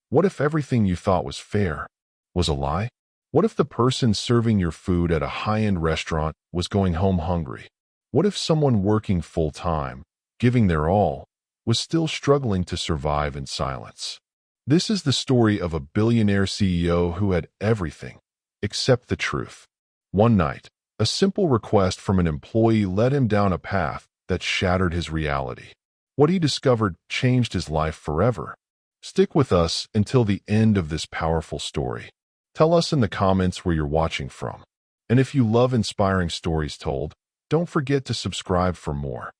What if everything you thought was fair was a lie? What if the person serving your food at a high-end restaurant was going home hungry? What if someone working full-time, giving their all, was still struggling to survive in silence? This is the story of a billionaire CEO who had everything except the truth. One night, a simple request from an employee led him down a path that shattered his reality. What he discovered changed his life forever. Stick with us until the end of this powerful story. Tell us in the comments where you're watching from. And if you love inspiring stories told, don't forget to subscribe for more.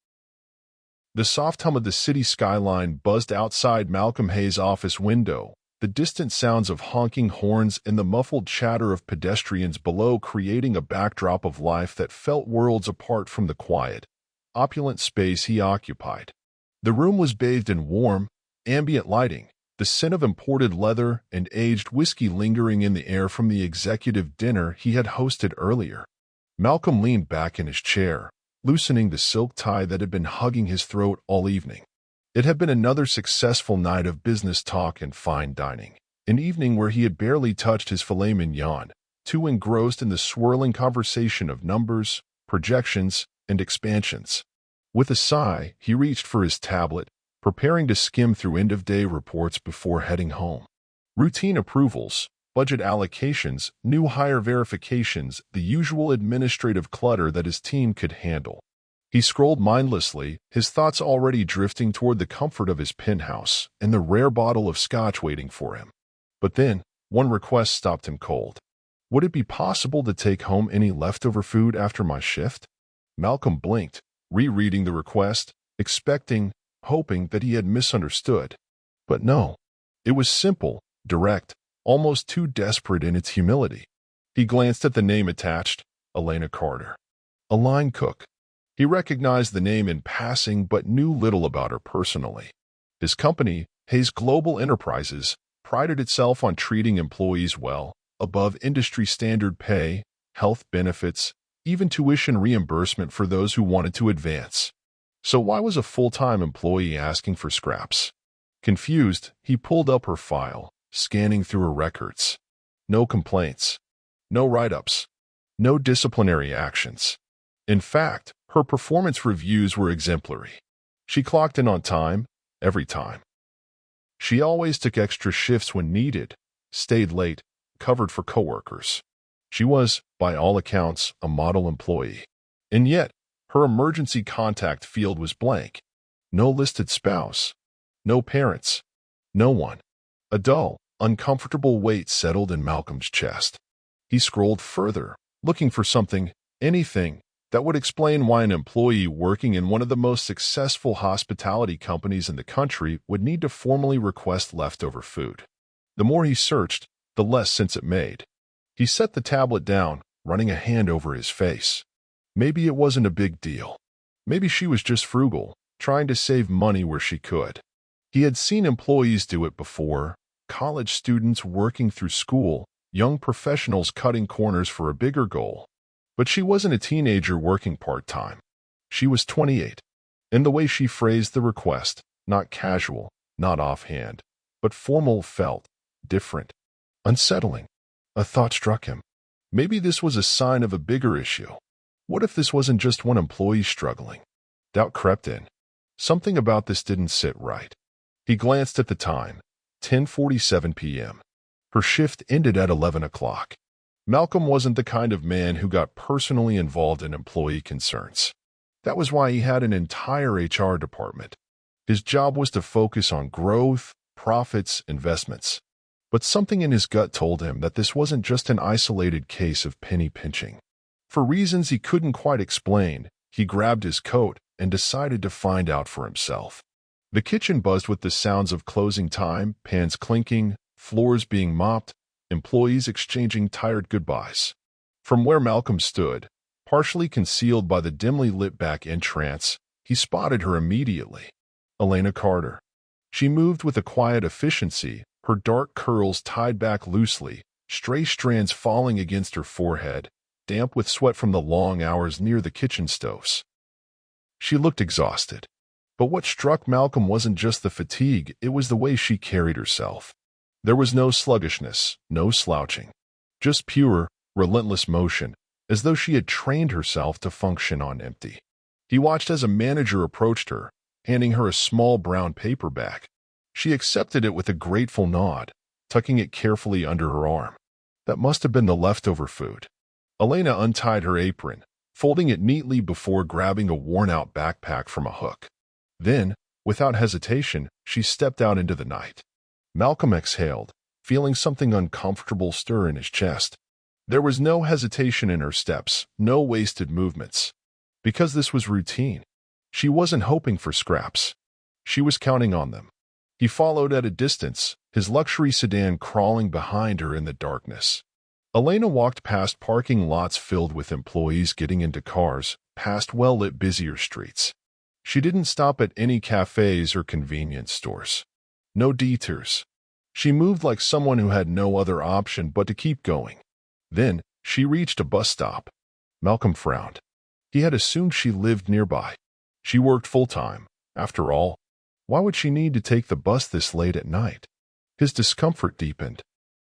The soft hum of the city skyline buzzed outside Malcolm Hayes' office window, the distant sounds of honking horns and the muffled chatter of pedestrians below creating a backdrop of life that felt worlds apart from the quiet, opulent space he occupied. The room was bathed in warm, ambient lighting, the scent of imported leather and aged whiskey lingering in the air from the executive dinner he had hosted earlier. Malcolm leaned back in his chair, loosening the silk tie that had been hugging his throat all evening. It had been another successful night of business talk and fine dining, an evening where he had barely touched his filet mignon, too engrossed in the swirling conversation of numbers, projections, and expansions. With a sigh, he reached for his tablet, preparing to skim through end-of-day reports before heading home. Routine approvals, budget allocations, new hire verifications, the usual administrative clutter that his team could handle. He scrolled mindlessly, his thoughts already drifting toward the comfort of his penthouse and the rare bottle of scotch waiting for him. But then, one request stopped him cold. Would it be possible to take home any leftover food after my shift? Malcolm blinked, rereading the request, expecting, hoping that he had misunderstood. But no, it was simple, direct, almost too desperate in its humility. He glanced at the name attached, Elena Carter. A line cook. He recognized the name in passing but knew little about her personally. His company, Hayes Global Enterprises, prided itself on treating employees well, above industry standard pay, health benefits, even tuition reimbursement for those who wanted to advance. So why was a full-time employee asking for scraps? Confused, he pulled up her file, scanning through her records. No complaints. No write-ups. No disciplinary actions. In fact, her performance reviews were exemplary. She clocked in on time, every time. She always took extra shifts when needed, stayed late, covered for coworkers. She was, by all accounts, a model employee. And yet, her emergency contact field was blank. No listed spouse. No parents. No one. A dull, uncomfortable weight settled in Malcolm's chest. He scrolled further, looking for something, anything, that would explain why an employee working in one of the most successful hospitality companies in the country would need to formally request leftover food. The more he searched, the less sense it made. He set the tablet down, running a hand over his face. Maybe it wasn't a big deal. Maybe she was just frugal, trying to save money where she could. He had seen employees do it before, college students working through school, young professionals cutting corners for a bigger goal. But she wasn't a teenager working part-time. She was 28. And the way she phrased the request, not casual, not offhand, but formal, felt different, unsettling. A thought struck him. Maybe this was a sign of a bigger issue. What if this wasn't just one employee struggling? Doubt crept in. Something about this didn't sit right. He glanced at the time, 10:47 p.m. Her shift ended at 11 o'clock. Malcolm wasn't the kind of man who got personally involved in employee concerns. That was why he had an entire HR department. His job was to focus on growth, profits, investments. But something in his gut told him that this wasn't just an isolated case of penny pinching. For reasons he couldn't quite explain, he grabbed his coat and decided to find out for himself. The kitchen buzzed with the sounds of closing time, pans clinking, floors being mopped, employees exchanging tired goodbyes. From where Malcolm stood, partially concealed by the dimly lit back entrance, he spotted her immediately. Elena Carter. She moved with a quiet efficiency, her dark curls tied back loosely, stray strands falling against her forehead, damp with sweat from the long hours near the kitchen stoves. She looked exhausted. But what struck Malcolm wasn't just the fatigue, it was the way she carried herself. There was no sluggishness, no slouching, just pure, relentless motion, as though she had trained herself to function on empty. He watched as a manager approached her, handing her a small brown paper bag. She accepted it with a grateful nod, tucking it carefully under her arm. That must have been the leftover food. Elena untied her apron, folding it neatly before grabbing a worn-out backpack from a hook. Then, without hesitation, she stepped out into the night. Malcolm exhaled, feeling something uncomfortable stir in his chest. There was no hesitation in her steps, no wasted movements. Because this was routine. She wasn't hoping for scraps. She was counting on them. He followed at a distance, his luxury sedan crawling behind her in the darkness. Elena walked past parking lots filled with employees getting into cars, past well-lit busier streets. She didn't stop at any cafes or convenience stores. No detours. She moved like someone who had no other option but to keep going. Then, she reached a bus stop. Malcolm frowned. He had assumed she lived nearby. She worked full-time, after all. Why would she need to take the bus this late at night? His discomfort deepened.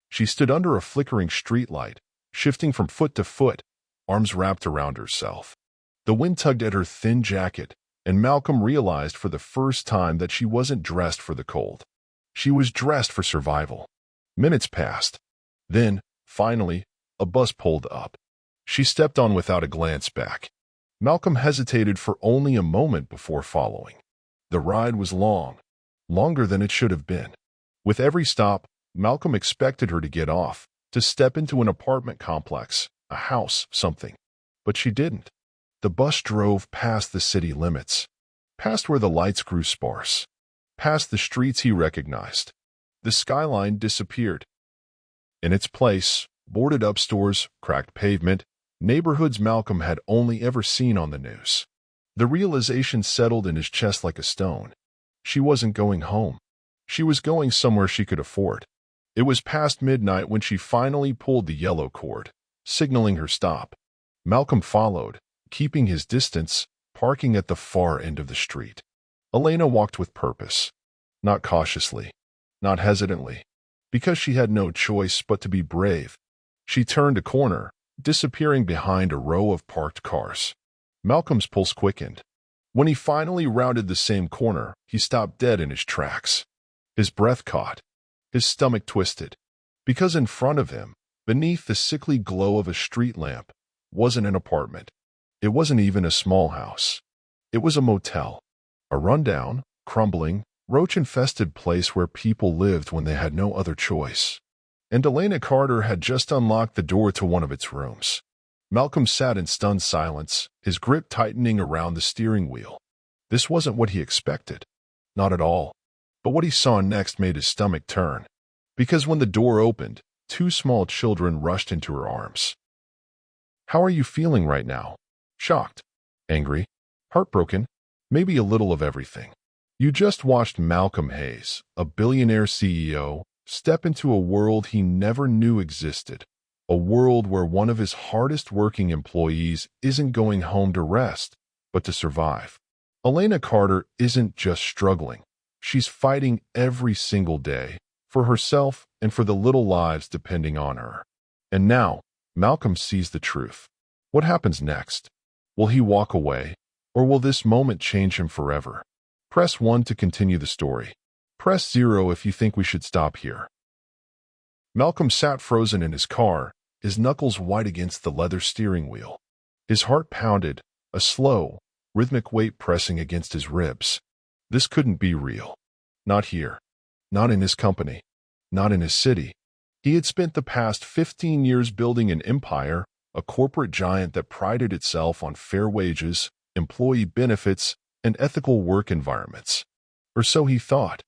She stood under a flickering streetlight, shifting from foot to foot, arms wrapped around herself. The wind tugged at her thin jacket, and Malcolm realized for the first time that she wasn't dressed for the cold. She was dressed for survival. Minutes passed. Then, finally, a bus pulled up. She stepped on without a glance back. Malcolm hesitated for only a moment before following. The ride was long, longer than it should have been. With every stop, Malcolm expected her to get off, to step into an apartment complex, a house, something. But she didn't. The bus drove past the city limits, past where the lights grew sparse, past the streets he recognized. The skyline disappeared. In its place, boarded-up stores, cracked pavement, neighborhoods Malcolm had only ever seen on the news. The realization settled in his chest like a stone. She wasn't going home. She was going somewhere she could afford. It was past midnight when she finally pulled the yellow cord, signaling her stop. Malcolm followed, keeping his distance, parking at the far end of the street. Elena walked with purpose. Not cautiously, not hesitantly, because she had no choice but to be brave. She turned a corner, disappearing behind a row of parked cars. Malcolm's pulse quickened. When he finally rounded the same corner, he stopped dead in his tracks. His breath caught. His stomach twisted. Because in front of him, beneath the sickly glow of a street lamp, wasn't an apartment. It wasn't even a small house. It was a motel. A rundown, crumbling, roach-infested place where people lived when they had no other choice. And Elena Carter had just unlocked the door to one of its rooms. Malcolm sat in stunned silence, his grip tightening around the steering wheel. This wasn't what he expected. Not at all. But what he saw next made his stomach turn. Because when the door opened, two small children rushed into her arms. "How are you feeling right now?" "Shocked. Angry. Heartbroken. Maybe a little of everything." You just watched Malcolm Hayes, a billionaire CEO, step into a world he never knew existed. A world where one of his hardest working employees isn't going home to rest, but to survive. Elena Carter isn't just struggling. She's fighting every single day, for herself and for the little lives depending on her. And now, Malcolm sees the truth. What happens next? Will he walk away, or will this moment change him forever? Press 1 to continue the story. Press 0 if you think we should stop here. Malcolm sat frozen in his car, his knuckles white against the leather steering wheel. His heart pounded, a slow, rhythmic weight pressing against his ribs. This couldn't be real. Not here. Not in his company. Not in his city. He had spent the past 15 years building an empire, a corporate giant that prided itself on fair wages, employee benefits, and ethical work environments. Or so he thought.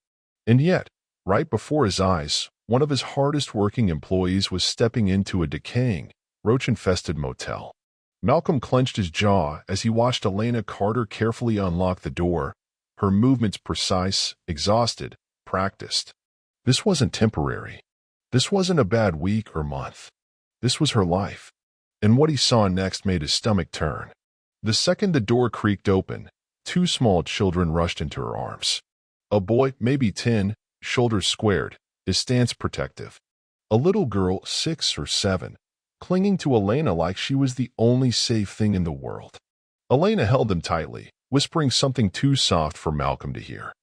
And yet, right before his eyes, one of his hardest-working employees was stepping into a decaying, roach-infested motel. Malcolm clenched his jaw as he watched Elena Carter carefully unlock the door, her movements precise, exhausted, practiced. This wasn't temporary. This wasn't a bad week or month. This was her life. And what he saw next made his stomach turn. The second the door creaked open, two small children rushed into her arms. A boy, maybe 10, shoulders squared, his stance protective. A little girl, 6 or 7, clinging to Elena like she was the only safe thing in the world. Elena held them tightly, whispering something too soft for Malcolm to hear.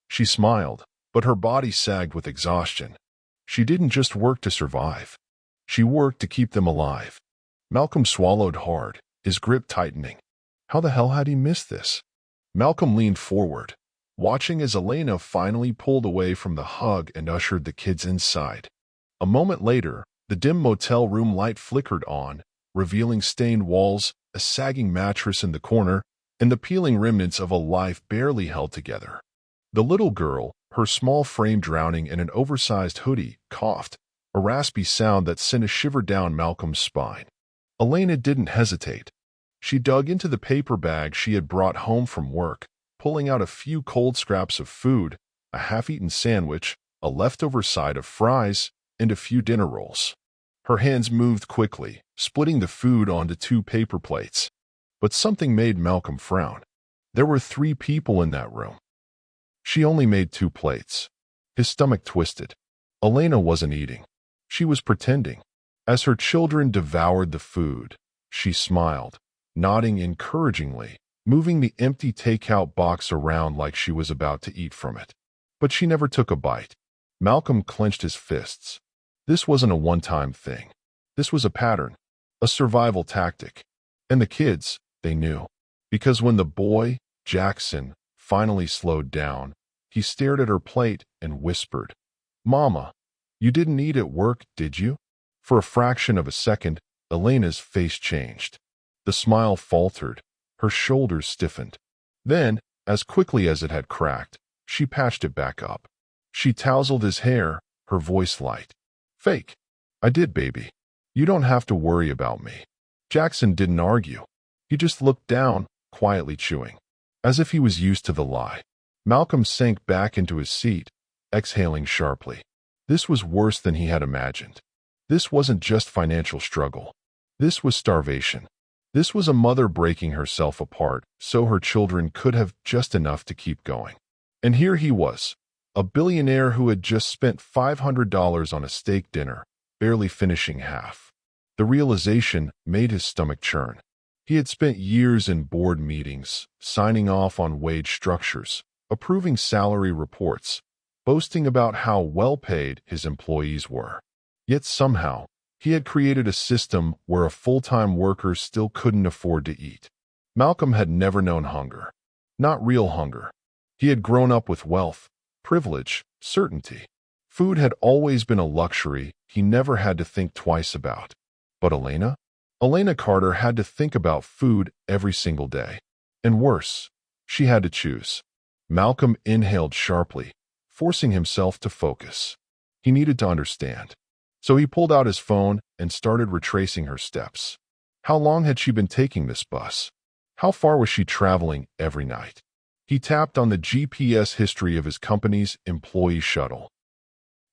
She smiled, but her body sagged with exhaustion. She didn't just work to survive. She worked to keep them alive. Malcolm swallowed hard, his grip tightening. How the hell had he missed this? Malcolm leaned forward, watching as Elena finally pulled away from the hug and ushered the kids inside. A moment later, the dim motel room light flickered on, revealing stained walls, a sagging mattress in the corner, and the peeling remnants of a life barely held together. The little girl, her small frame drowning in an oversized hoodie, coughed, a raspy sound that sent a shiver down Malcolm's spine. Elena didn't hesitate. She dug into the paper bag she had brought home from work, pulling out a few cold scraps of food, a half-eaten sandwich, a leftover side of fries, and a few dinner rolls. Her hands moved quickly, splitting the food onto 2 paper plates. But something made Malcolm frown. There were 3 people in that room. She only made 2 plates. His stomach twisted. Elena wasn't eating. She was pretending. As her children devoured the food, she smiled, nodding encouragingly, moving the empty takeout box around like she was about to eat from it. But she never took a bite. Malcolm clenched his fists. This wasn't a one-time thing. This was a pattern, a survival tactic. And the kids, they knew. Because when the boy, Jackson, finally slowed down, he stared at her plate and whispered, "Mama, you didn't eat at work, did you?" For a fraction of a second, Elena's face changed. The smile faltered, her shoulders stiffened. Then, as quickly as it had cracked, she patched it back up. She tousled his hair, her voice light. "Fake. I did, baby. You don't have to worry about me." Jackson didn't argue. He just looked down, quietly chewing, as if he was used to the lie. Malcolm sank back into his seat, exhaling sharply. This was worse than he had imagined. This wasn't just financial struggle. This was starvation. This was a mother breaking herself apart so her children could have just enough to keep going. And here he was, a billionaire who had just spent $500 on a steak dinner, barely finishing half. The realization made his stomach churn. He had spent years in board meetings, signing off on wage structures, approving salary reports, boasting about how well-paid his employees were. Yet somehow, he had created a system where a full-time worker still couldn't afford to eat. Malcolm had never known hunger. Not real hunger. He had grown up with wealth, privilege, certainty. Food had always been a luxury he never had to think twice about. But Elena? Elena Carter had to think about food every single day. And worse, she had to choose. Malcolm inhaled sharply, forcing himself to focus. He needed to understand. So he pulled out his phone and started retracing her steps. How long had she been taking this bus? How far was she traveling every night? He tapped on the GPS history of his company's employee shuttle,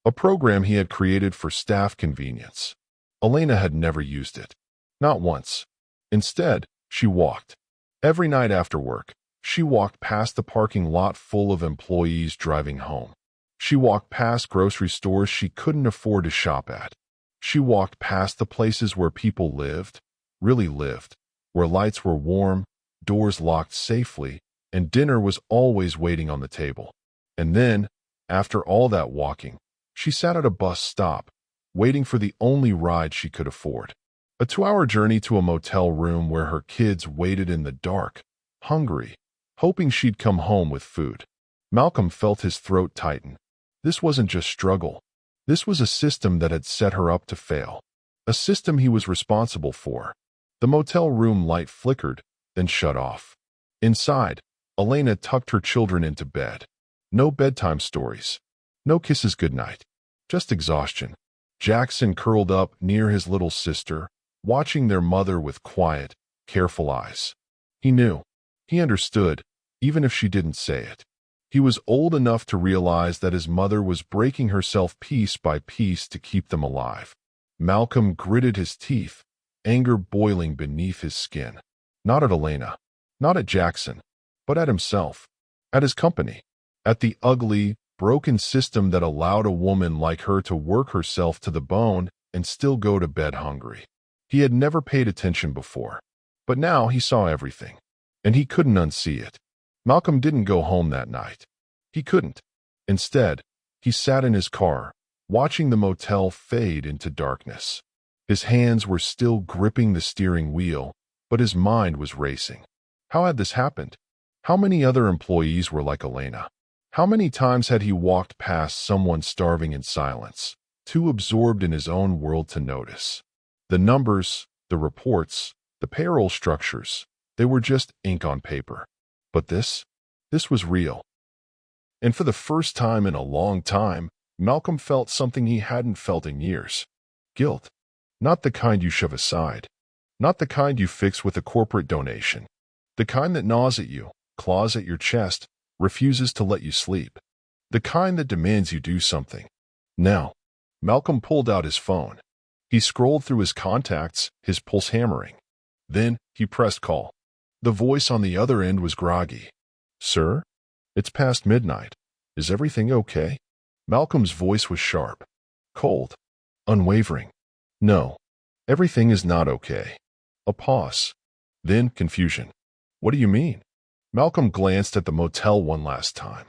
a program he had created for staff convenience. Elena had never used it. Not once. Instead, she walked. Every night after work, she walked past the parking lot full of employees driving home. She walked past grocery stores she couldn't afford to shop at. She walked past the places where people lived, really lived, where lights were warm, doors locked safely, and dinner was always waiting on the table. And then, after all that walking, she sat at a bus stop, waiting for the only ride she could afford. A 2-hour journey to a motel room where her kids waited in the dark, hungry, hoping she'd come home with food. Malcolm felt his throat tighten. This wasn't just struggle. This was a system that had set her up to fail. A system he was responsible for. The motel room light flickered, then shut off. Inside, Elena tucked her children into bed. No bedtime stories. No kisses goodnight. Just exhaustion. Jackson curled up near his little sister, watching their mother with quiet, careful eyes. He knew. He understood, even if she didn't say it. He was old enough to realize that his mother was breaking herself piece by piece to keep them alive. Malcolm gritted his teeth, anger boiling beneath his skin. Not at Elena, not at Jackson, but at himself, at his company, at the ugly, broken system that allowed a woman like her to work herself to the bone and still go to bed hungry. He had never paid attention before, but now he saw everything, and he couldn't unsee it. Malcolm didn't go home that night. He couldn't. Instead, he sat in his car, watching the motel fade into darkness. His hands were still gripping the steering wheel, but his mind was racing. How had this happened? How many other employees were like Elena? How many times had he walked past someone starving in silence, too absorbed in his own world to notice? The numbers, the reports, the payroll structures, they were just ink on paper. But this was real. And for the first time in a long time, Malcolm felt something he hadn't felt in years. Guilt. Not the kind you shove aside. Not the kind you fix with a corporate donation. The kind that gnaws at you, claws at your chest, refuses to let you sleep. The kind that demands you do something. Now, Malcolm pulled out his phone. He scrolled through his contacts, his pulse hammering. Then he pressed call. The voice on the other end was groggy. "Sir? It's past midnight. Is everything okay?" Malcolm's voice was sharp, cold, unwavering. "No, everything is not okay." A pause. Then confusion. "What do you mean?" Malcolm glanced at the motel one last time.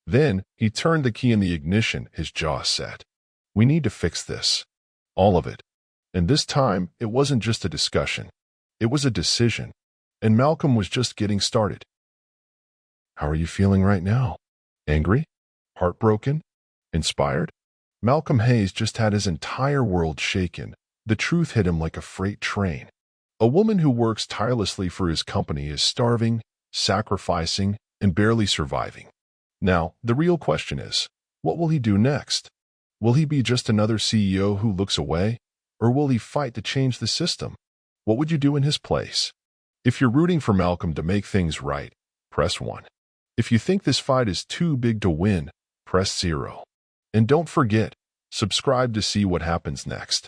Then he turned the key in the ignition, his jaw set. "We need to fix this. All of it." And this time, it wasn't just a discussion. It was a decision. And Malcolm was just getting started. "How are you feeling right now? Angry? Heartbroken? Inspired?" Malcolm Hayes just had his entire world shaken. The truth hit him like a freight train. A woman who works tirelessly for his company is starving, sacrificing, and barely surviving. Now, the real question is, what will he do next? Will he be just another CEO who looks away? Or will he fight to change the system? What would you do in his place? If you're rooting for Malcolm to make things right, press 1. If you think this fight is too big to win, press 0. And don't forget, subscribe to see what happens next.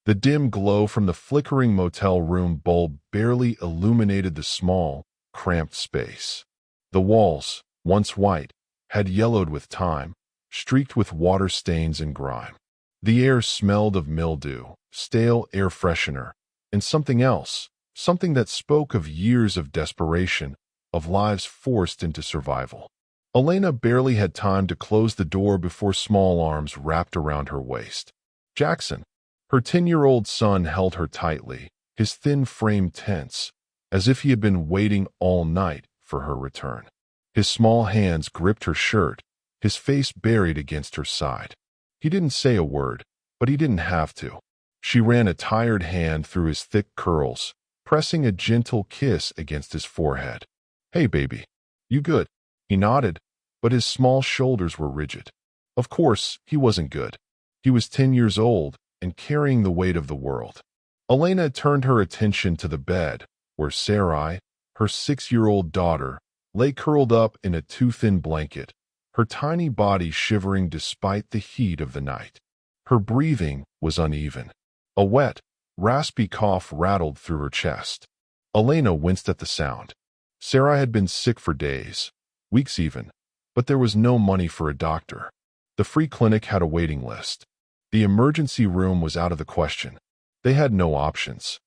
The dim glow from the flickering motel room bulb barely illuminated the small, cramped space. The walls, once white, had yellowed with time, streaked with water stains and grime. The air smelled of mildew, stale air freshener, and something else, something that spoke of years of desperation, of lives forced into survival. Elena barely had time to close the door before small arms wrapped around her waist. Jackson, her 10-year-old son, held her tightly, his thin frame tense, as if he had been waiting all night for her return. His small hands gripped her shirt, his face buried against her side. He didn't say a word, but he didn't have to. She ran a tired hand through his thick curls, pressing a gentle kiss against his forehead. "Hey, baby. You good?" He nodded, but his small shoulders were rigid. Of course, he wasn't good. He was 10 years old and carrying the weight of the world. Elena turned her attention to the bed, where Sarai, her 6-year-old daughter, lay curled up in a too-thin blanket, her tiny body shivering despite the heat of the night. Her breathing was uneven. A wet, raspy cough rattled through her chest. Elena winced at the sound. Sarai had been sick for days, weeks even, but there was no money for a doctor. The free clinic had a waiting list. The emergency room was out of the question. They had no options.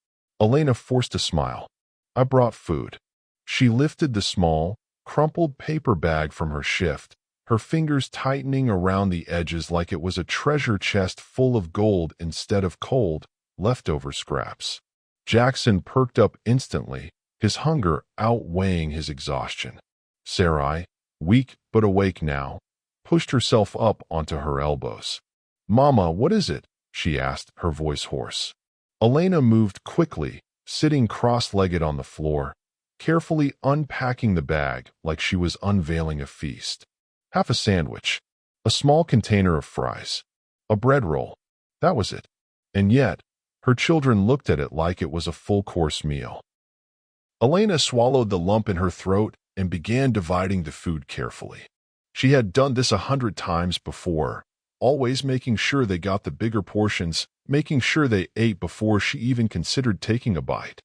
Elena forced a smile. "I brought food." She lifted the small, crumpled paper bag from her shift, her fingers tightening around the edges like it was a treasure chest full of gold instead of cold, leftover scraps. Jackson perked up instantly, his hunger outweighing his exhaustion. Sarai, weak but awake now, pushed herself up onto her elbows. "Mama, what is it?" she asked, her voice hoarse. Elena moved quickly, sitting cross-legged on the floor, carefully unpacking the bag like she was unveiling a feast. Half a sandwich, a small container of fries, a bread roll. That was it. And yet, her children looked at it like it was a full-course meal. Elena swallowed the lump in her throat and began dividing the food carefully. She had done this 100 times before, always making sure they got the bigger portions, making sure they ate before she even considered taking a bite.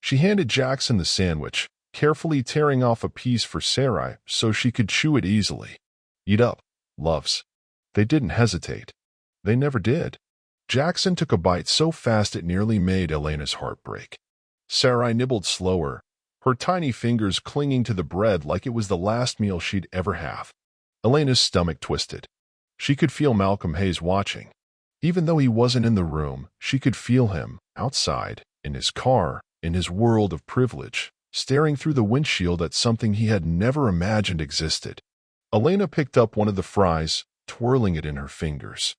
She handed Jackson the sandwich, carefully tearing off a piece for Sarai so she could chew it easily. Eat up, loves. They didn't hesitate. They never did. Jackson took a bite so fast it nearly made Elena's heart break. Sarai nibbled slower, her tiny fingers clinging to the bread like it was the last meal she'd ever have. Elena's stomach twisted. She could feel Malcolm Hayes watching. Even though he wasn't in the room, she could feel him, outside, in his car, in his world of privilege, staring through the windshield at something he had never imagined existed. Elena picked up one of the fries, twirling it in her fingers.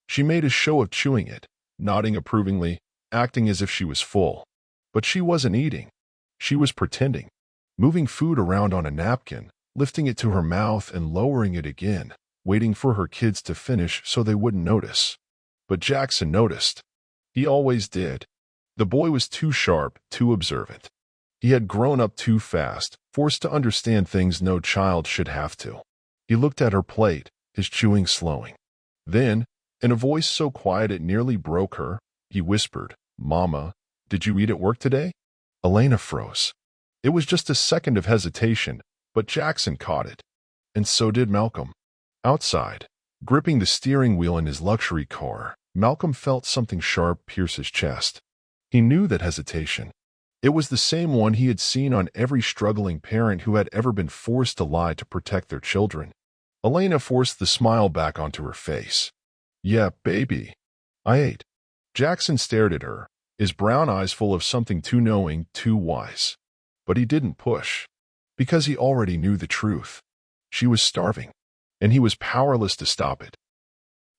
She made a show of chewing it, nodding approvingly, acting as if she was full. But she wasn't eating. She was pretending, moving food around on a napkin, lifting it to her mouth and lowering it again, waiting for her kids to finish so they wouldn't notice. But Jackson noticed. He always did. The boy was too sharp, too observant. He had grown up too fast, forced to understand things no child should have to. He looked at her plate, his chewing slowing. Then, in a voice so quiet it nearly broke her, he whispered, "Mama, did you eat at work today?" Elena froze. It was just a second of hesitation, but Jackson caught it. And so did Malcolm. Outside, gripping the steering wheel in his luxury car, Malcolm felt something sharp pierce his chest. He knew that hesitation. It was the same one he had seen on every struggling parent who had ever been forced to lie to protect their children. Elena forced the smile back onto her face. "Yeah, baby. I ate." Jackson stared at her, his brown eyes full of something too knowing, too wise. But he didn't push, because he already knew the truth. She was starving, and he was powerless to stop it.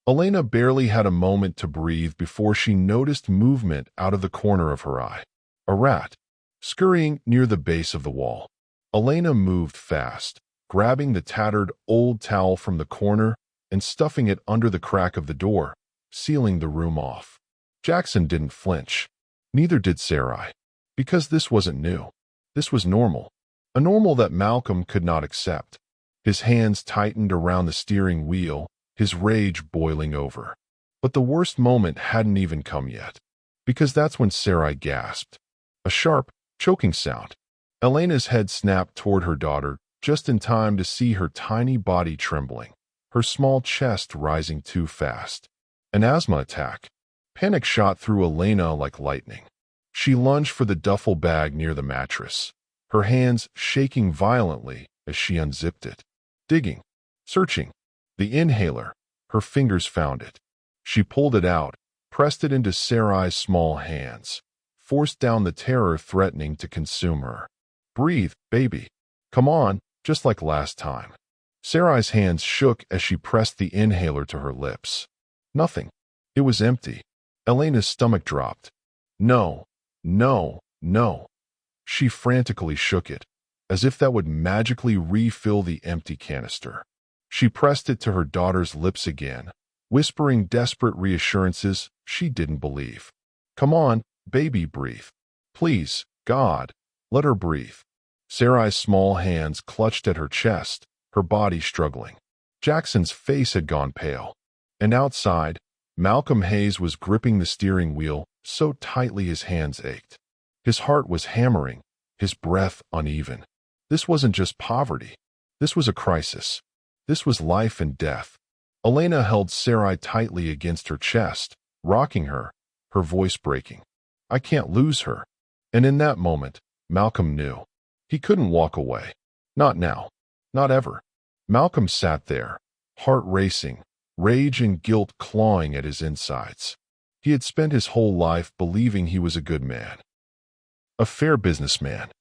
Elena barely had a moment to breathe before she noticed movement out of the corner of her eye. A rat, scurrying near the base of the wall. Elena moved fast, grabbing the tattered old towel from the corner and stuffing it under the crack of the door, sealing the room off. Jackson didn't flinch. Neither did Sarai. Because this wasn't new. This was normal. A normal that Malcolm could not accept. His hands tightened around the steering wheel, his rage boiling over. But the worst moment hadn't even come yet. Because that's when Sarai gasped. A sharp, choking sound. Elena's head snapped toward her daughter, just in time to see her tiny body trembling, her small chest rising too fast. An asthma attack. Panic shot through Elena like lightning. She lunged for the duffel bag near the mattress, her hands shaking violently as she unzipped it. Digging, searching. The inhaler. Her fingers found it. She pulled it out, pressed it into Sarai's small hands, forced down the terror threatening to consume her. "Breathe, baby. Come on, just like last time." Sarai's hands shook as she pressed the inhaler to her lips. Nothing. It was empty. Elena's stomach dropped. No, no, no. She frantically shook it, as if that would magically refill the empty canister. She pressed it to her daughter's lips again, whispering desperate reassurances she didn't believe. "Come on, baby, breathe. Please, God, let her breathe." Sarai's small hands clutched at her chest, her body struggling. Jackson's face had gone pale. And outside, Malcolm Hayes was gripping the steering wheel so tightly his hands ached. His heart was hammering, his breath uneven. This wasn't just poverty. This was a crisis. This was life and death. Elena held Sarai tightly against her chest, rocking her, her voice breaking. "I can't lose her." And in that moment, Malcolm knew. He couldn't walk away. Not now. Not ever. Malcolm sat there, heart racing, rage and guilt clawing at his insides. He had spent his whole life believing he was a good man. A fair businessman.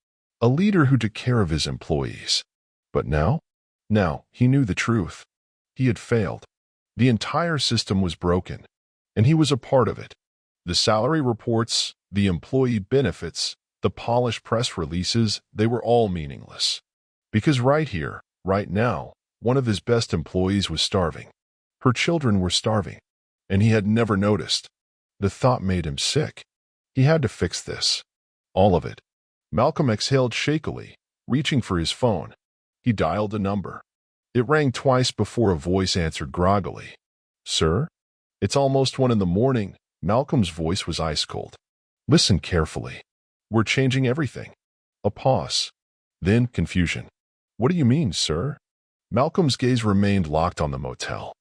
A leader who took care of his employees. But now? Now, he knew the truth. He had failed. The entire system was broken, and he was a part of it. The salary reports, the employee benefits, the polished press releases, they were all meaningless. Because right here, right now, one of his best employees was starving. Her children were starving, and he had never noticed. The thought made him sick. He had to fix this. All of it. Malcolm exhaled shakily, reaching for his phone. He dialed a number. It rang twice before a voice answered groggily. "Sir?" "It's almost 1 a.m. Malcolm's voice was ice cold. "Listen carefully. We're changing everything." A pause. Then confusion. "What do you mean, sir?" Malcolm's gaze remained locked on the motel.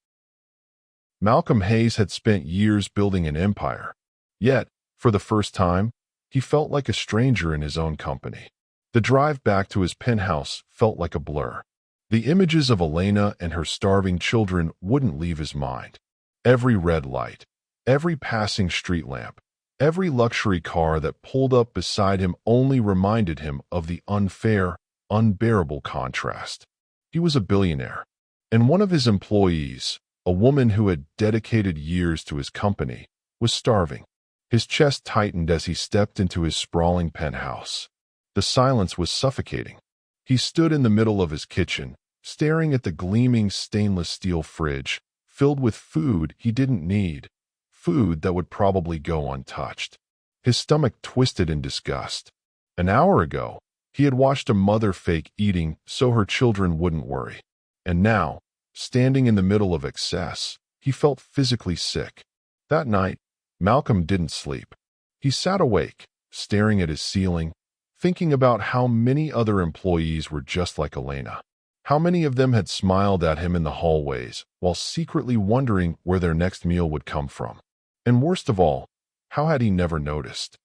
Malcolm Hayes had spent years building an empire. Yet, for the first time, he felt like a stranger in his own company. The drive back to his penthouse felt like a blur. The images of Elena and her starving children wouldn't leave his mind. Every red light, every passing street lamp, every luxury car that pulled up beside him only reminded him of the unfair, unbearable contrast. He was a billionaire, and one of his employees, a woman who had dedicated years to his company, was starving. His chest tightened as he stepped into his sprawling penthouse. The silence was suffocating. He stood in the middle of his kitchen, staring at the gleaming stainless steel fridge, filled with food he didn't need, food that would probably go untouched. His stomach twisted in disgust. An hour ago, he had watched a mother fake eating so her children wouldn't worry. And now, standing in the middle of excess, he felt physically sick. That night, Malcolm didn't sleep. He sat awake, staring at his ceiling, thinking about how many other employees were just like Elena. How many of them had smiled at him in the hallways while secretly wondering where their next meal would come from. And worst of all, how had he never noticed?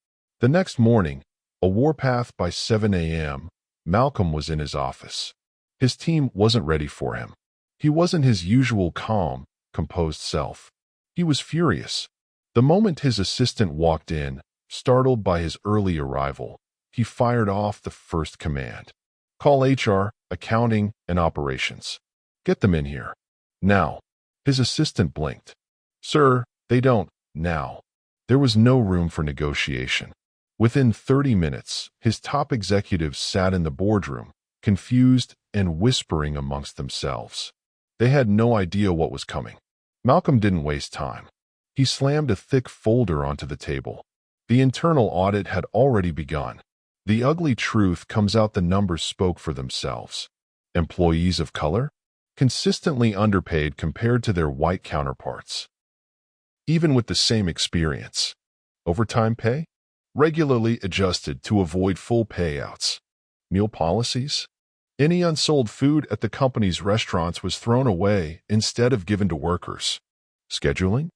The next morning, a warpath by 7 a.m., Malcolm was in his office. His team wasn't ready for him. He wasn't his usual calm, composed self. He was furious. The moment his assistant walked in, startled by his early arrival, he fired off the first command. Call HR, accounting, and operations. Get them in here. Now. His assistant blinked. Sir, they don't, now. There was no room for negotiation. Within 30 minutes, his top executives sat in the boardroom, confused and whispering amongst themselves. They had no idea what was coming. Malcolm didn't waste time. He slammed a thick folder onto the table. The internal audit had already begun. The ugly truth comes out: the numbers spoke for themselves. Employees of color? Consistently underpaid compared to their white counterparts. Even with the same experience. Overtime pay? Regularly adjusted to avoid full payouts. Meal policies? Any unsold food at the company's restaurants was thrown away instead of given to workers. Scheduling?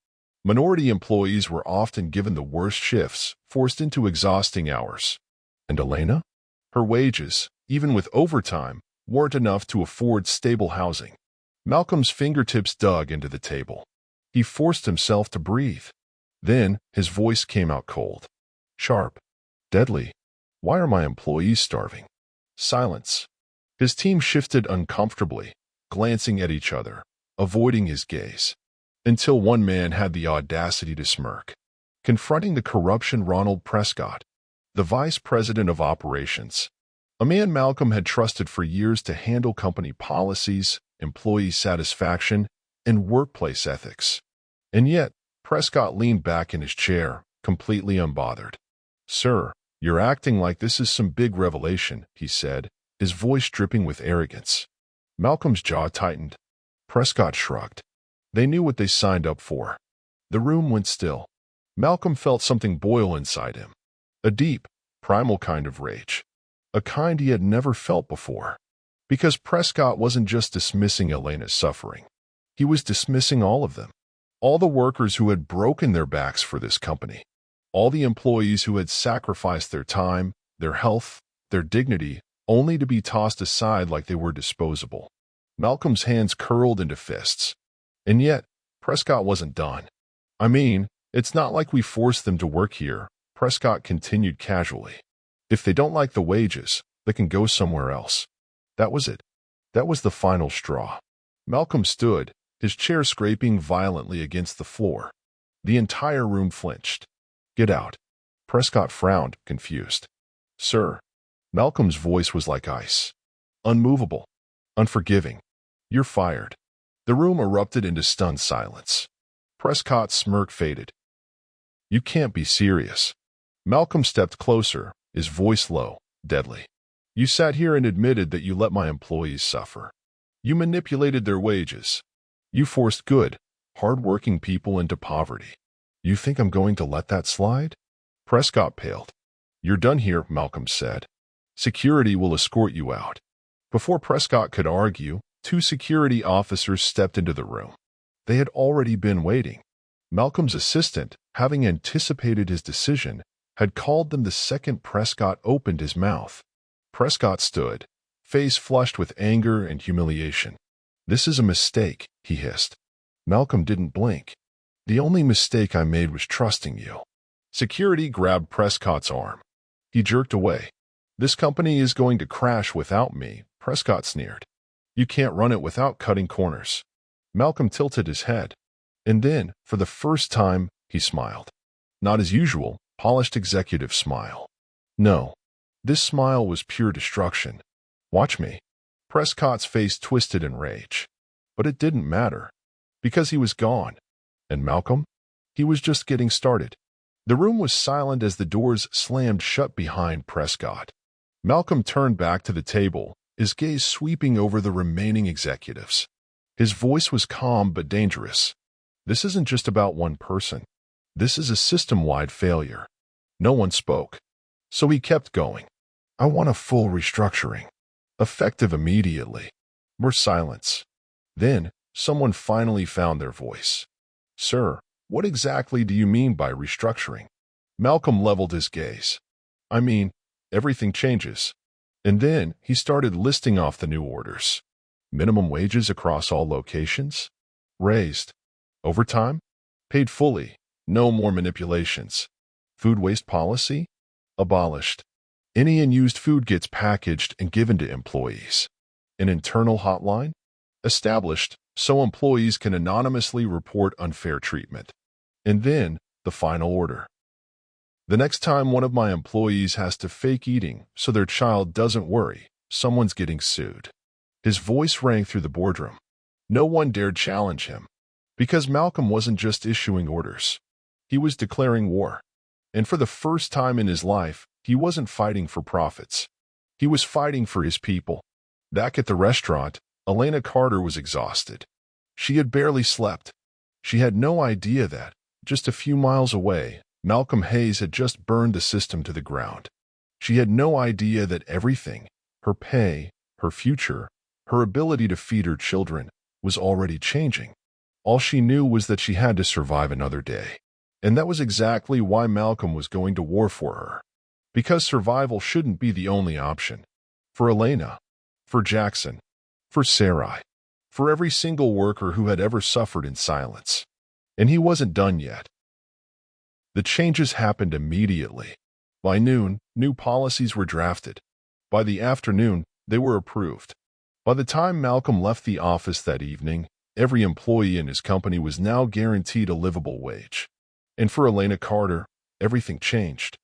Minority employees were often given the worst shifts, forced into exhausting hours. And Elena? Her wages, even with overtime, weren't enough to afford stable housing. Malcolm's fingertips dug into the table. He forced himself to breathe. Then his voice came out cold. Sharp. Deadly. Why are my employees starving? Silence. His team shifted uncomfortably, glancing at each other, avoiding his gaze. Until one man had the audacity to smirk. Confronting the corruption, Ronald Prescott, the vice president of operations, a man Malcolm had trusted for years to handle company policies, employee satisfaction, and workplace ethics. And yet, Prescott leaned back in his chair, completely unbothered. Sir, you're acting like this is some big revelation, he said, his voice dripping with arrogance. Malcolm's jaw tightened. Prescott shrugged. They knew what they signed up for. The room went still. Malcolm felt something boil inside him. A deep, primal kind of rage. A kind he had never felt before. Because Prescott wasn't just dismissing Elena's suffering. He was dismissing all of them. All the workers who had broken their backs for this company. All the employees who had sacrificed their time, their health, their dignity, only to be tossed aside like they were disposable. Malcolm's hands curled into fists. And yet, Prescott wasn't done. I mean, it's not like we forced them to work here, Prescott continued casually. If they don't like the wages, they can go somewhere else. That was it. That was the final straw. Malcolm stood, his chair scraping violently against the floor. The entire room flinched. Get out. Prescott frowned, confused. Sir. Malcolm's voice was like ice. Unmovable. Unforgiving. You're fired. The room erupted into stunned silence. Prescott's smirk faded. You can't be serious. Malcolm stepped closer, his voice low, deadly. You sat here and admitted that you let my employees suffer. You manipulated their wages. You forced good, hard-working people into poverty. You think I'm going to let that slide? Prescott paled. You're done here, Malcolm said. Security will escort you out. Before Prescott could argue, Two security officers stepped into the room. They had already been waiting. Malcolm's assistant, having anticipated his decision, had called them the second Prescott opened his mouth. Prescott stood, face flushed with anger and humiliation. "This is a mistake," he hissed. Malcolm didn't blink. "The only mistake I made was trusting you." Security grabbed Prescott's arm. He jerked away. "This company is going to crash without me," Prescott sneered. "You can't run it without cutting corners." Malcolm tilted his head. And then, for the first time, he smiled. Not his usual, polished executive smile. No. This smile was pure destruction. "Watch me." Prescott's face twisted in rage. But it didn't matter. Because he was gone. And Malcolm? He was just getting started. The room was silent as the doors slammed shut behind Prescott. Malcolm turned back to the table, his gaze sweeping over the remaining executives. His voice was calm but dangerous. "This isn't just about one person. This is a system-wide failure." No one spoke. So he kept going. "I want a full restructuring. Effective immediately." More silence. Then, someone finally found their voice. "Sir, what exactly do you mean by restructuring?" Malcolm leveled his gaze. "I mean, everything changes." And then he started listing off the new orders. Minimum wages across all locations? Raised. Overtime? Paid fully. No more manipulations. Food waste policy? Abolished. Any unused food gets packaged and given to employees. An internal hotline? Established so employees can anonymously report unfair treatment. And then, the final order. The next time one of my employees has to fake eating so their child doesn't worry, someone's getting sued. His voice rang through the boardroom. No one dared challenge him. Because Malcolm wasn't just issuing orders. He was declaring war. And for the first time in his life, he wasn't fighting for profits. He was fighting for his people. Back at the restaurant, Elena Carter was exhausted. She had barely slept. She had no idea that, just a few miles away, Malcolm Hayes had just burned the system to the ground. She had no idea that everything, her pay, her future, her ability to feed her children, was already changing. All she knew was that she had to survive another day. And that was exactly why Malcolm was going to war for her. Because survival shouldn't be the only option. For Elena. For Jackson. For Sarai. For every single worker who had ever suffered in silence. And he wasn't done yet. The changes happened immediately. By noon, new policies were drafted. By the afternoon, they were approved. By the time Malcolm left the office that evening, every employee in his company was now guaranteed a livable wage. And for Elena Carter, everything changed.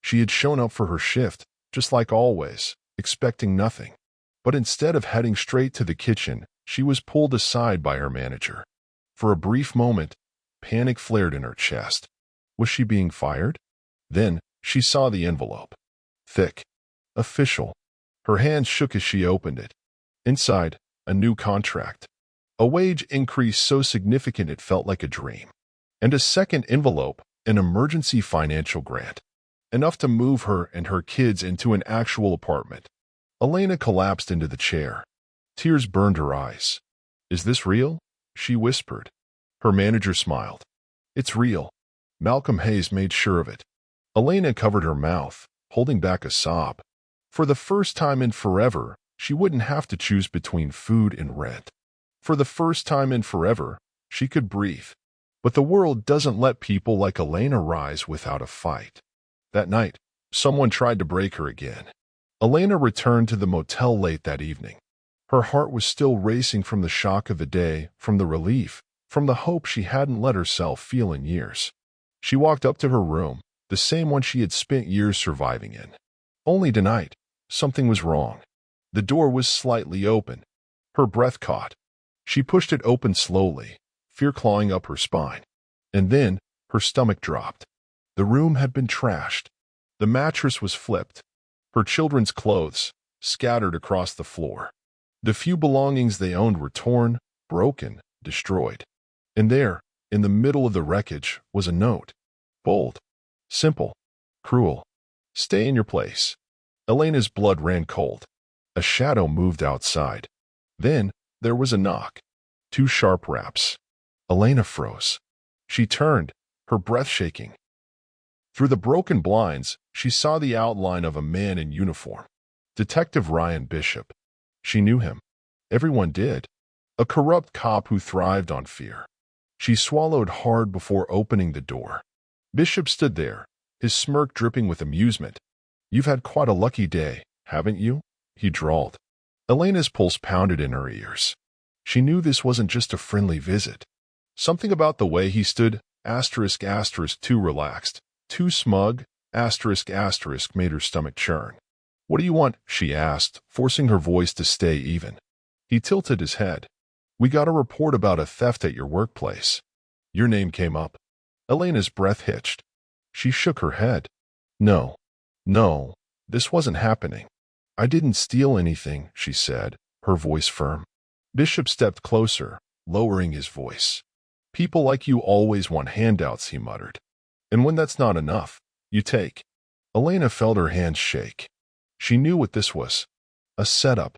She had shown up for her shift, just like always, expecting nothing. But instead of heading straight to the kitchen, she was pulled aside by her manager. For a brief moment, panic flared in her chest. Was she being fired? Then, she saw the envelope. Thick. Official. Her hands shook as she opened it. Inside, a new contract. A wage increase so significant it felt like a dream. And a second envelope, an emergency financial grant. Enough to move her and her kids into an actual apartment. Elena collapsed into the chair. Tears burned her eyes. "Is this real?" she whispered. Her manager smiled. "It's real." Malcolm Hayes made sure of it. Elena covered her mouth, holding back a sob. For the first time in forever, she wouldn't have to choose between food and rent. For the first time in forever, she could breathe. But the world doesn't let people like Elena rise without a fight. That night, someone tried to break her again. Elena returned to the motel late that evening. Her heart was still racing from the shock of the day, from the relief, from the hope she hadn't let herself feel in years. She walked up to her room, the same one she had spent years surviving in. Only tonight, something was wrong. The door was slightly open. Her breath caught. She pushed it open slowly, fear clawing up her spine. And then, her stomach dropped. The room had been trashed. The mattress was flipped. Her children's clothes, scattered across the floor. The few belongings they owned were torn, broken, destroyed. And there, in the middle of the wreckage, was a note. Bold. Simple. Cruel. Stay in your place. Elena's blood ran cold. A shadow moved outside. Then, There was a knock. 2 sharp raps. Elena froze. She turned, her breath shaking. Through the broken blinds, she saw the outline of a man in uniform. Detective Ryan Bishop. She knew him. Everyone did. A corrupt cop who thrived on fear. She swallowed hard before opening the door. Bishop stood there, his smirk dripping with amusement. "You've had quite a lucky day, haven't you?" he drawled. Elena's pulse pounded in her ears. She knew this wasn't just a friendly visit. Something about the way he stood, too relaxed, too smug, made her stomach churn. "What do you want?" she asked, forcing her voice to stay even. He tilted his head. "We got a report about a theft at your workplace. Your name came up." Elena's breath hitched. She shook her head. No, this wasn't happening. "I didn't steal anything," she said, her voice firm. Bishop stepped closer, lowering his voice. "People like you always want handouts," he muttered. "And when that's not enough, you take." Elena felt her hands shake. She knew what this was. A setup.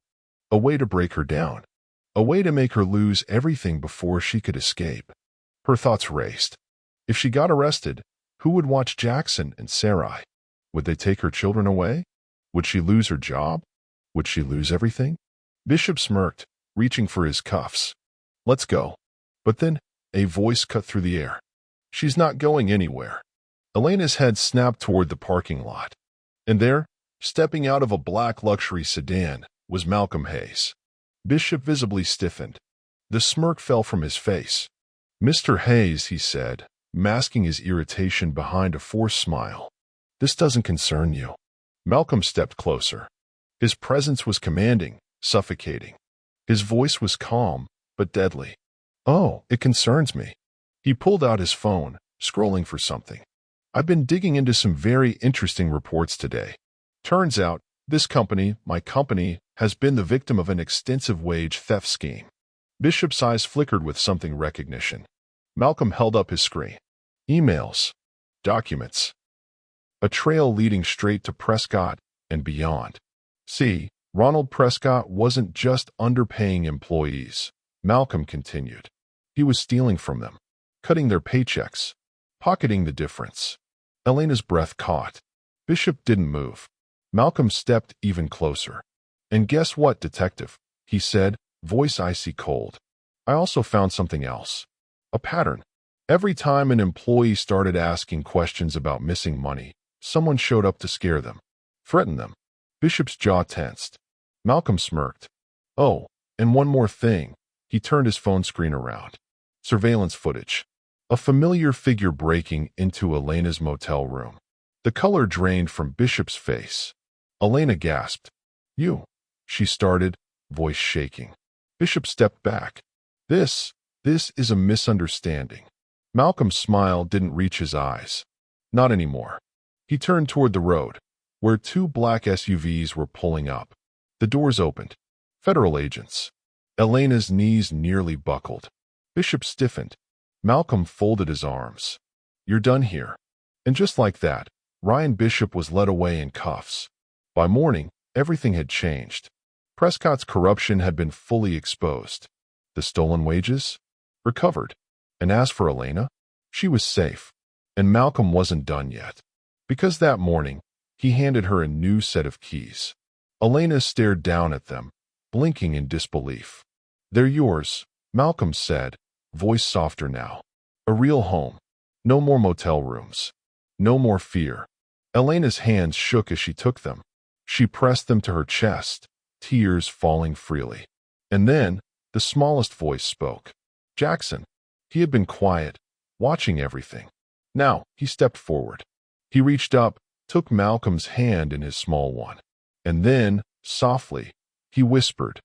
A way to break her down. A way to make her lose everything before she could escape. Her thoughts raced. If she got arrested, who would watch Jackson and Sarai? Would they take her children away? Would she lose her job? Would she lose everything? Bishop smirked, reaching for his cuffs. "Let's go." But then, a voice cut through the air. "She's not going anywhere." Elena's head snapped toward the parking lot. And there, stepping out of a black luxury sedan, was Malcolm Hayes. Bishop visibly stiffened. The smirk fell from his face. "Mr. Hayes," he said, masking his irritation behind a forced smile. "This doesn't concern you." Malcolm stepped closer. His presence was commanding, suffocating. His voice was calm, but deadly. "Oh, it concerns me." He pulled out his phone, scrolling for something. "I've been digging into some very interesting reports today. Turns out, this company, my company, has been the victim of an extensive wage theft scheme." Bishop's eyes flickered with something recognition. Malcolm held up his screen. Emails. Documents. A trail leading straight to Prescott and beyond. See, Ronald Prescott wasn't just underpaying employees, Malcolm continued. He was stealing from them, cutting their paychecks, pocketing the difference. Elena's breath caught. Bishop didn't move. Malcolm stepped even closer. "And guess what, detective?" he said, voice icy cold. "I also found something else. A pattern. Every time an employee started asking questions about missing money, someone showed up to scare them, threaten them." Bishop's jaw tensed. Malcolm smirked. "Oh, and one more thing." He turned his phone screen around. Surveillance footage. A familiar figure breaking into Elena's motel room. The color drained from Bishop's face. Elena gasped. "You," she started, voice shaking. Bishop stepped back. This is a misunderstanding." Malcolm's smile didn't reach his eyes. Not anymore. He turned toward the road, where 2 black SUVs were pulling up. The doors opened. Federal agents. Elena's knees nearly buckled. Bishop stiffened. Malcolm folded his arms. "You're done here." And just like that, Ryan Bishop was led away in cuffs. By morning, everything had changed. Prescott's corruption had been fully exposed. The stolen wages? Recovered. And as for Elena, she was safe. And Malcolm wasn't done yet. Because that morning, he handed her a new set of keys. Elena stared down at them, blinking in disbelief. "They're yours," Malcolm said, voice softer now. "A real home. No more motel rooms. No more fear." Elena's hands shook as she took them. She pressed them to her chest, tears falling freely. And then, the smallest voice spoke. Jackson. He had been quiet, watching everything. Now, he stepped forward. He reached up, took Malcolm's hand in his small one. And then, softly, he whispered,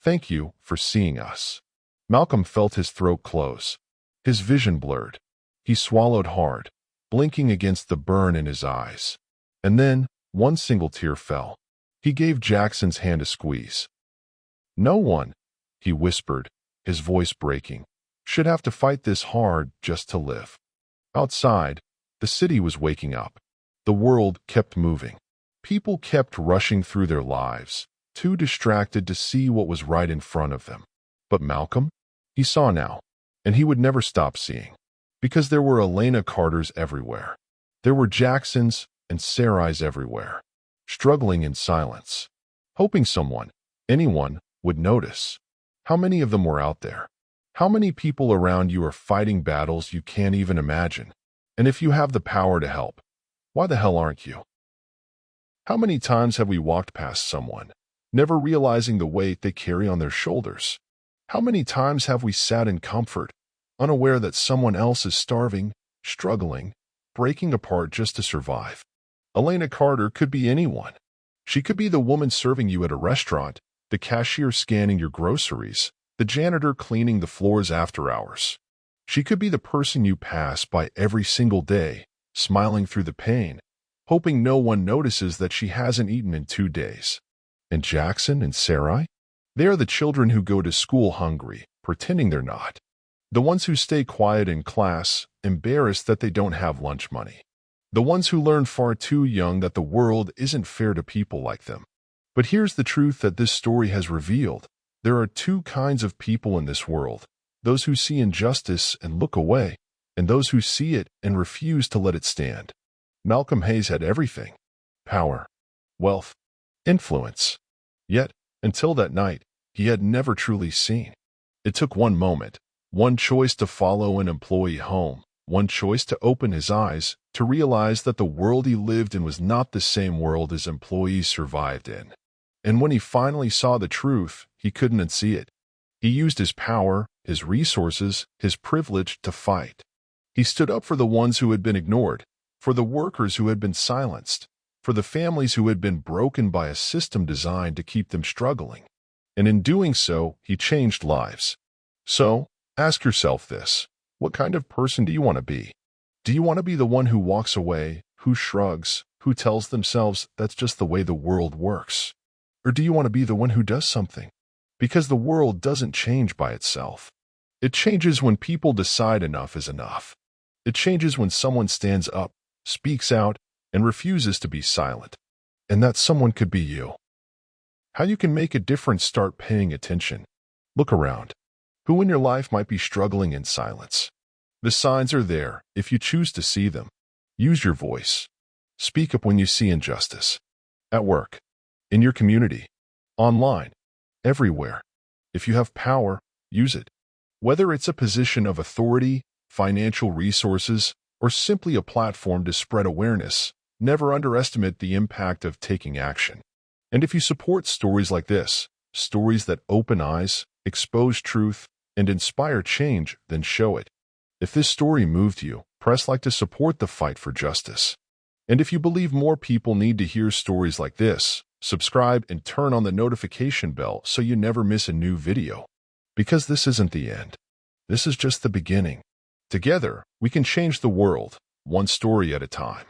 "Thank you for seeing us." Malcolm felt his throat close. His vision blurred. He swallowed hard, blinking against the burn in his eyes. And then, one single tear fell. He gave Jackson's hand a squeeze. "No one," he whispered, his voice breaking, "should have to fight this hard just to live." Outside, the city was waking up. The world kept moving. People kept rushing through their lives, too distracted to see what was right in front of them. But Malcolm? He saw now, and he would never stop seeing. Because there were Elena Carters everywhere. There were Jacksons and Sarais everywhere, struggling in silence, hoping someone, anyone, would notice. How many of them were out there? How many people around you are fighting battles you can't even imagine? And if you have the power to help, why the hell aren't you? How many times have we walked past someone, never realizing the weight they carry on their shoulders? How many times have we sat in comfort, unaware that someone else is starving, struggling, breaking apart just to survive? Elena Carter could be anyone. She could be the woman serving you at a restaurant, the cashier scanning your groceries, the janitor cleaning the floors after hours. She could be the person you pass by every single day, smiling through the pain, hoping no one notices that she hasn't eaten in 2 days. And Jackson and Sarai? They are the children who go to school hungry, pretending they're not. The ones who stay quiet in class, embarrassed that they don't have lunch money. The ones who learn far too young that the world isn't fair to people like them. But here's the truth that this story has revealed. There are 2 kinds of people in this world: those who see injustice and look away, and those who see it and refuse to let it stand. Malcolm Hayes had everything: power, wealth, influence. Yet, until that night, he had never truly seen. It took one moment, one choice to follow an employee home, one choice to open his eyes, to realize that the world he lived in was not the same world his employees survived in. And when he finally saw the truth, he couldn't unsee it. He used his power, his resources, his privilege to fight. He stood up for the ones who had been ignored, for the workers who had been silenced, for the families who had been broken by a system designed to keep them struggling. And in doing so, he changed lives. So, ask yourself this: what kind of person do you want to be? Do you want to be the one who walks away, who shrugs, who tells themselves that's just the way the world works? Or do you want to be the one who does something? Because the world doesn't change by itself. It changes when people decide enough is enough. It changes when someone stands up, speaks out, and refuses to be silent. And that someone could be you. How you can make a difference: start paying attention. Look around. Who in your life might be struggling in silence? The signs are there if you choose to see them. Use your voice. Speak up when you see injustice. At work, in your community, online, everywhere. If you have power, use it. Whether it's a position of authority, financial resources, or simply a platform to spread awareness, never underestimate the impact of taking action. And if you support stories like this, stories that open eyes, expose truth, and inspire change, then show it. If this story moved you, press like to support the fight for justice. And if you believe more people need to hear stories like this, subscribe and turn on the notification bell so you never miss a new video. Because this isn't the end. This is just the beginning. Together, we can change the world, one story at a time.